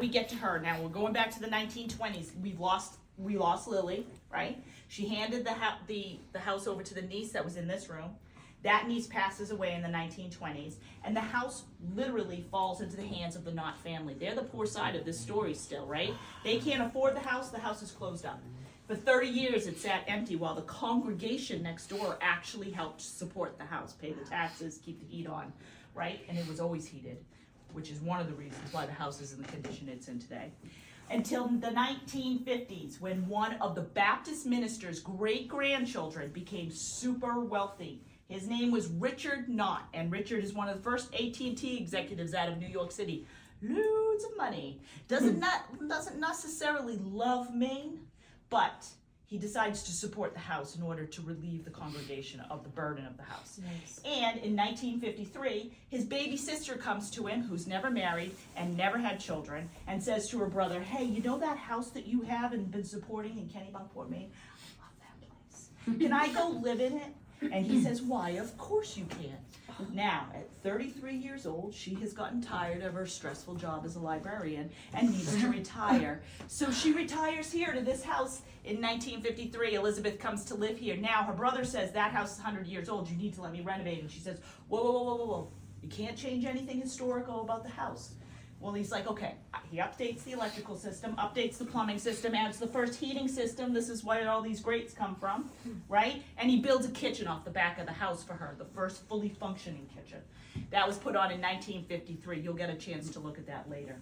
we get to her now. We're going back to the 1920s. We lost Lily, right? She handed the house over to the niece that was in this room. That niece passes away in the 1920s, and the house literally falls into the hands of the Naught family. They're the poor side of this story still, right? They can't afford the house is closed up. For 30 years it sat empty while the congregation next door actually helped support the house, pay the taxes, keep the heat on, right? And it was always heated, which is one of the reasons why the house is in the condition it's in today. Until the 1950s, when one of the Baptist minister's great-grandchildren became super wealthy. His name was Richard Naught, and Richard is one of the first AT&T executives out of New York City. Loads of money. Doesn't necessarily love Maine, but he decides to support the house in order to relieve the congregation of the burden of the house. Nice. And in 1953, his baby sister comes to him, who's never married and never had children, and says to her brother, hey, you know that house that you have and been supporting in Kennebunkport, Maine? I love that place. Can I go live in it? And he says, why, of course you can. Now, at 33 years old, she has gotten tired of her stressful job as a librarian and needs to retire. So she retires here to this house in 1953. Elizabeth comes to live here. Now, her brother says, that house is 100 years old. You need to let me renovate it. And she says, whoa, whoa, whoa, whoa, whoa, whoa. You can't change anything historical about the house. Well, he's like, okay. He updates the electrical system, updates the plumbing system, adds the first heating system. This is where all these grates come from, right? And he builds a kitchen off the back of the house for her, the first fully functioning kitchen. That was put on in 1953. You'll get a chance to look at that later.